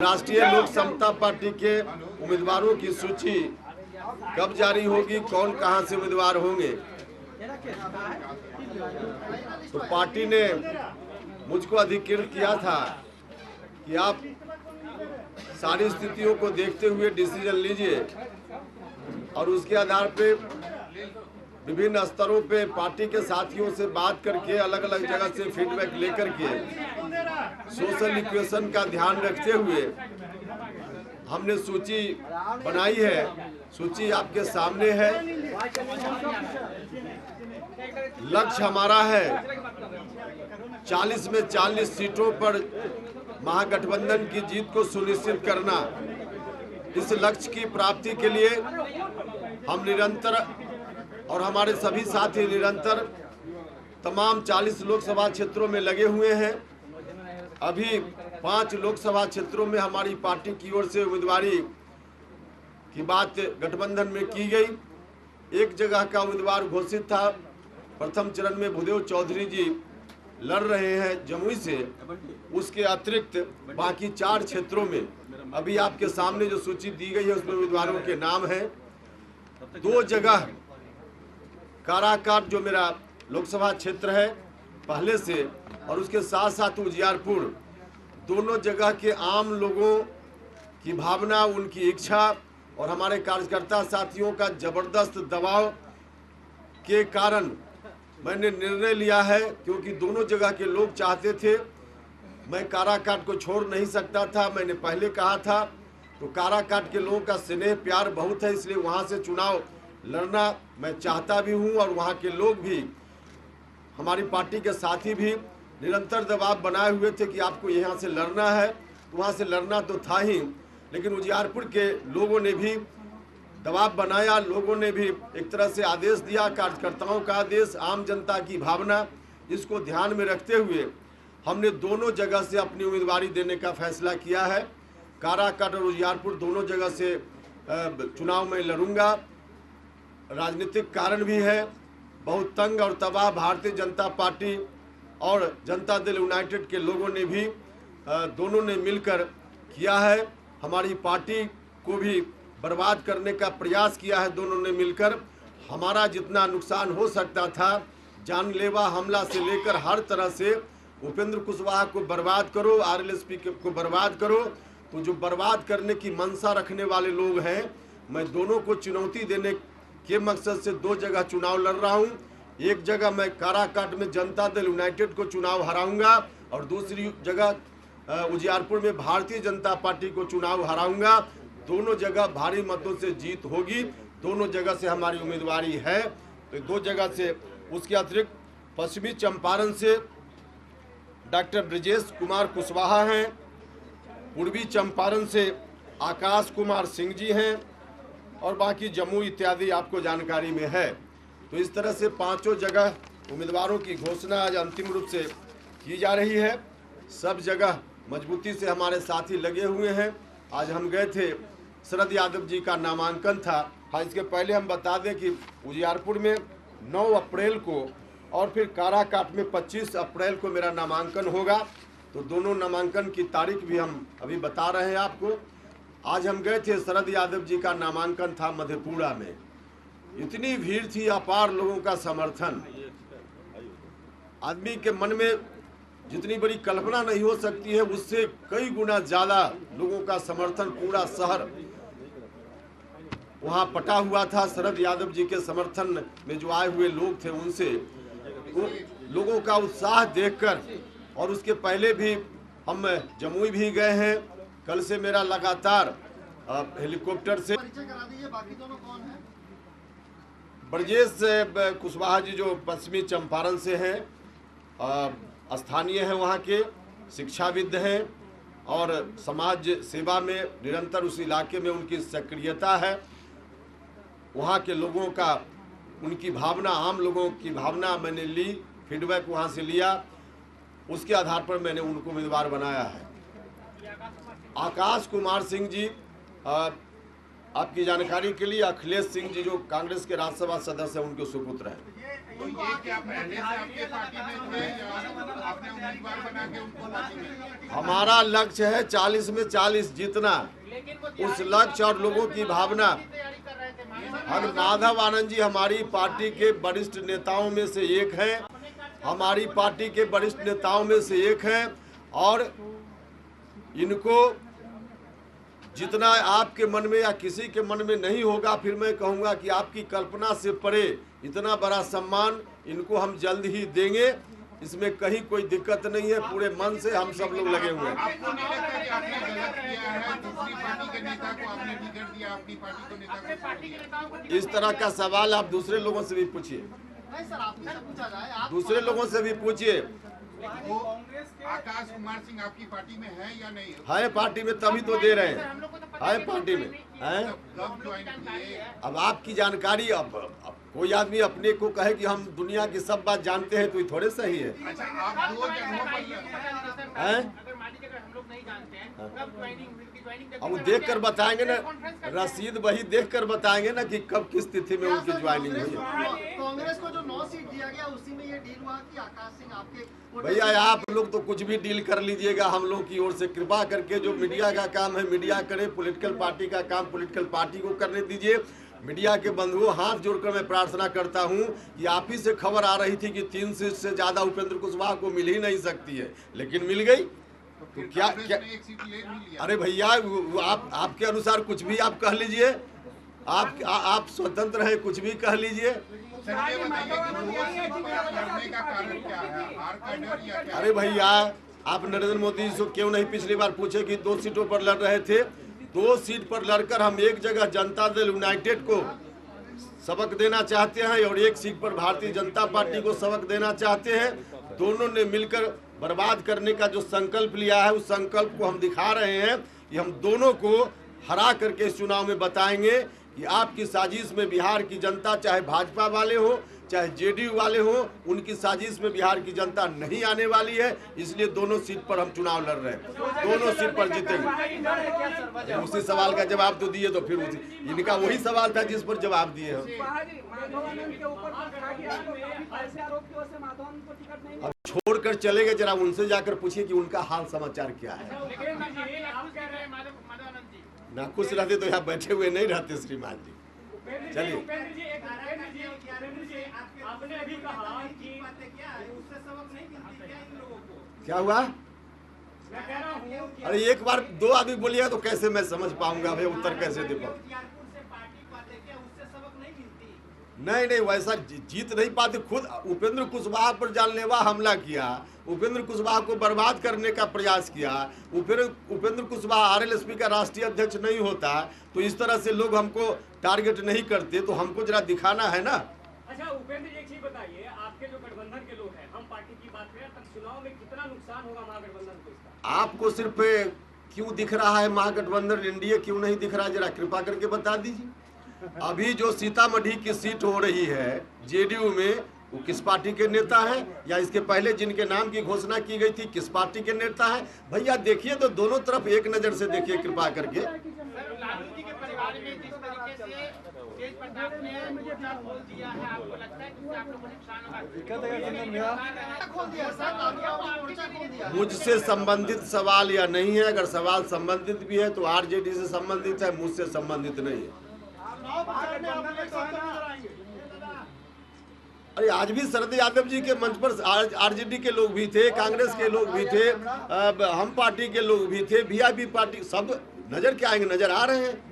राष्ट्रीय लोक समता पार्टी के उम्मीदवारों की सूची कब जारी होगी, कौन कहां से उम्मीदवार होंगे। तो पार्टी ने मुझको अधिकृत किया था कि आप सारी स्थितियों को देखते हुए डिसीजन लीजिए और उसके आधार पे विभिन्न स्तरों पे पार्टी के साथियों से बात करके अलग अलग जगह से फीडबैक लेकर के सोशल इक्वेशन का ध्यान रखते हुए हमने सूची बनाई है। सूची आपके सामने है। लक्ष्य हमारा है 40 में 40 सीटों पर महागठबंधन की जीत को सुनिश्चित करना। इस लक्ष्य की प्राप्ति के लिए हम निरंतर और हमारे सभी साथी निरंतर तमाम 40 लोकसभा क्षेत्रों में लगे हुए हैं। अभी 5 लोकसभा क्षेत्रों में हमारी पार्टी की ओर से उम्मीदवारी की बात गठबंधन में की गई। एक जगह का उम्मीदवार घोषित था। प्रथम चरण में भूदेव चौधरी जी लड़ रहे हैं जमुई से। उसके अतिरिक्त बाकी 4 क्षेत्रों में अभी आपके सामने जो सूची दी गई है उसमें उम्मीदवारों के नाम हैं। 2 जगह काराकाट जो मेरा लोकसभा क्षेत्र है पहले से, और उसके साथ साथ उजियारपुर, दोनों जगह के आम लोगों की भावना, उनकी इच्छा और हमारे कार्यकर्ता साथियों का जबरदस्त दबाव के कारण मैंने निर्णय लिया है, क्योंकि दोनों जगह के लोग चाहते थे। मैं काराकाट को छोड़ नहीं सकता था। मैंने पहले कहा था तो काराकाट के लोगों का स्नेह प्यार बहुत है, इसलिए वहाँ से चुनाव लड़ना मैं चाहता भी हूँ और वहाँ के लोग भी, हमारी पार्टी के साथी भी निरंतर दबाव बनाए हुए थे कि आपको यहाँ से लड़ना है। वहाँ से लड़ना तो था ही, लेकिन उजियारपुर के लोगों ने भी दबाव बनाया। लोगों ने भी एक तरह से आदेश दिया, कार्यकर्ताओं का आदेश, आम जनता की भावना, इसको ध्यान में रखते हुए हमने दोनों जगह से अपनी उम्मीदवारी देने का फैसला किया है। काराकाट और उजियारपुर दोनों जगह से चुनाव में लड़ूंगा। राजनीतिक कारण भी है। बहुत तंग और तबाह भारतीय जनता पार्टी और जनता दल यूनाइटेड के लोगों ने भी दोनों ने मिलकर किया है। हमारी पार्टी को भी बर्बाद करने का प्रयास किया है। दोनों ने मिलकर हमारा जितना नुकसान हो सकता था, जानलेवा हमला से लेकर हर तरह से, उपेंद्र कुशवाहा को बर्बाद करो, आरएलएसपी को बर्बाद करो। तो जो बर्बाद करने की मंशा रखने वाले लोग हैं, मैं दोनों को चुनौती देने के मकसद से 2 जगह चुनाव लड़ रहा हूं। एक जगह मैं काराकाट में जनता दल यूनाइटेड को चुनाव हराऊंगा और दूसरी जगह उजियारपुर में भारतीय जनता पार्टी को चुनाव हराऊंगा। दोनों जगह भारी मतों से जीत होगी। दोनों जगह से हमारी उम्मीदवारी है। तो 2 जगह से, उसके अतिरिक्त पश्चिमी चंपारण से डॉक्टर ब्रजेश कुमार कुशवाहा हैं। पूर्वी चंपारण से आकाश कुमार सिंह जी हैं और बाकी जम्मू इत्यादि आपको जानकारी में है। तो इस तरह से 5 जगह उम्मीदवारों की घोषणा आज अंतिम रूप से की जा रही है। सब जगह मजबूती से हमारे साथी लगे हुए हैं। आज हम गए थे, शरद यादव जी का नामांकन था। हाँ, इसके पहले हम बता दें कि उजियारपुर में 9 अप्रैल को और फिर काराकाट में 25 अप्रैल को मेरा नामांकन होगा। तो दोनों नामांकन की तारीख भी हम अभी बता रहे हैं आपको। आज हम गए थे, शरद यादव जी का नामांकन था मधेपुरा में। इतनी भीड़ थी, अपार लोगों का समर्थन। आदमी के मन में जितनी बड़ी कल्पना नहीं हो सकती है, उससे कई गुना ज्यादा लोगों का समर्थन। पूरा शहर वहां पटा हुआ था। शरद यादव जी के समर्थन में जो आए हुए लोग थे, उनसे लोगों का उत्साह देखकर, और उसके पहले भी हम जमुई भी गए हैं। कल से मेरा लगातार हेलीकॉप्टर से ब्रजेश कुशवाहा जी जो पश्चिमी चंपारण से हैं, स्थानीय हैं, वहाँ के शिक्षाविद हैं और समाज सेवा में निरंतर उस इलाके में उनकी सक्रियता है। वहाँ के लोगों का, उनकी भावना, आम लोगों की भावना मैंने ली, फीडबैक वहाँ से लिया। उसके आधार पर मैंने उनको उम्मीदवार बनाया है। आकाश कुमार सिंह जी, आपकी जानकारी के लिए, अखिलेश सिंह जी जो कांग्रेस के राज्यसभा सदस्य हैं, उनके सुपुत्र हैं। तो ये क्या पहले से आपके पार्टी में थे या आपने उम्मीदवार बना के उनको पार्टी में? हमारा लक्ष्य है 40 में 40 जीतना। उस लक्ष्य और लोगों की भावना, हम माधव आनंद जी हमारी पार्टी के वरिष्ठ नेताओं में से एक हैं, हमारी पार्टी के वरिष्ठ नेताओं में से एक हैं, और इनको जितना आपके मन में या किसी के मन में नहीं होगा, फिर मैं कहूँगा कि आपकी कल्पना से परे इतना बड़ा सम्मान इनको हम जल्द ही देंगे। इसमें कहीं कोई दिक्कत नहीं है, पूरे मन से हम सब लोग लगे हुए हैं। आपको नहीं लगता कि आपने गलत किया है? दूसरी पार्टी के नेता को आपने टिकट दिया, अपनी पार्टी को नेता को? इस तरह का सवाल आप दूसरे लोगों से भी पूछिए, दूसरे लोगों से भी पूछिए। वो आकाश कुमार सिंह आपकी पार्टी में है या नहीं? है पार्टी में, तभी तो दे रहे हैं, है पार्टी में है। कब ज्वाइन किए? अब आपकी जानकारी, अब कोई आदमी अपने को कहे कि हम दुनिया की सब बात जानते हैं तो ये थोड़े सही है। अच्छा, आप 2 जगहों पर हैं? अब वो देख कर बताएंगे ना, रसीद वही देख कर बताएंगे ना कि कब किस तिथि में उनकी ज्वाइनिंग हुई है। कांग्रेस को जो 9 सीट दिया गया उसी में ये डील हुआ कि आकाश सिंह आपके। भैया आप लोग तो कुछ भी डील कर लीजिएगा, हम लोग की ओर से कृपा करके जो मीडिया का काम है मीडिया करे, पॉलिटिकल पार्टी का काम पॉलिटिकल पार्टी को करने दीजिए। मीडिया के बंधुओं, हाथ जोड़कर मैं प्रार्थना करता हूं कि आप ही से खबर आ रही थी कि 3 सीट से ज्यादा उपेंद्र कुशवाहा को मिल ही नहीं सकती है, लेकिन मिल गई। तो क्या एक सीट ले भी लिया। अरे भैया आप आपके अनुसार कुछ भी आप कह लीजिए, आप स्वतंत्र हैं, कुछ भी कह लीजिए। सर, ये बताइए कि 2 सीट पर लड़ने का कारण क्या है? हार का डर या क्या? अरे भैया, आप नरेंद्र मोदी जी से क्यों नहीं पिछली बार पूछे कि 2 सीटों पर लड़ रहे थे? 2 सीट पर लड़कर हम एक जगह जनता दल यूनाइटेड को सबक देना चाहते हैं और एक सीट पर भारतीय जनता पार्टी को सबक देना चाहते हैं। दोनों ने मिलकर बर्बाद करने का जो संकल्प लिया है, उस संकल्प को हम दिखा रहे हैं कि हम दोनों को हरा करके इस चुनाव में बताएंगे कि आपकी साजिश में बिहार की जनता, चाहे भाजपा वाले हो चाहे जेडीयू वाले हो, उनकी साजिश में बिहार की जनता नहीं आने वाली है। इसलिए दोनों सीट पर हम चुनाव लड़ रहे हैं, दोनों सीट पर जीतेंगे। उसी सवाल का जवाब तो दिए, तो फिर उसी इनका वही सवाल था जिस पर जवाब दिए हम। अब छोड़कर चले गए, जरा उनसे जाकर पूछिए कि उनका हाल समाचार क्या है। नाखुश रहते तो यहाँ बैठे हुए नहीं रहते श्रीमान जी। चलिए, आपने अभी कहा कि क्या हुआ? अरे एक बार 2 आदमी बोलिएगा तो कैसे मैं समझ पाऊंगा भाई, उत्तर कैसे दे पाऊंगा? नहीं, वैसा जीत नहीं पाते। खुद उपेंद्र कुशवाहा पर जानलेवा हमला किया, उपेंद्र कुशवाहा को बर्बाद करने का प्रयास किया। उपेंद्र कुशवाहा आरएलएसपी का राष्ट्रीय अध्यक्ष नहीं होता तो इस तरह से लोग हमको टारगेट नहीं करते, तो हमको जरा दिखाना है ना। अच्छा उपेंद्र जी, एक चीज बताइए, आपके जो गठबंधन के लोग हैं, हम पार्टी की बात करें, तब चुनाव में कितना नुकसान होगा महागठबंधन को इसका? आपको सिर्फ क्यों दिख रहा है महागठबंधन एनडीए क्यों नहीं दिख रहा, जरा कृपा करके बता दीजिए। अभी जो सीतामढ़ी की सीट हो रही है जेडीयू में, वो किस पार्टी के नेता हैं, या इसके पहले जिनके नाम की घोषणा की गई थी किस पार्टी के नेता हैं? भैया देखिए तो दोनों तरफ एक नजर से देखिए कृपा करके। लालू जी के परिवार में जिस तरीके से तेज प्रताप ने मोर्चा खोल दिया है, आपको लगता है कि आप लोगों को नुकसान होगा? मुझसे संबंधित सवाल या नहीं है, अगर सवाल संबंधित भी है तो आरजेडी से संबंधित है, मुझसे संबंधित नहीं है। अरे आज भी शरद यादव जी के मंच पर आरजेडी के लोग भी थे, कांग्रेस के लोग भी थे, हम पार्टी के लोग भी थे, वीआईपी पार्टी, सब नजर क्या आएंगे, नजर आ रहे हैं।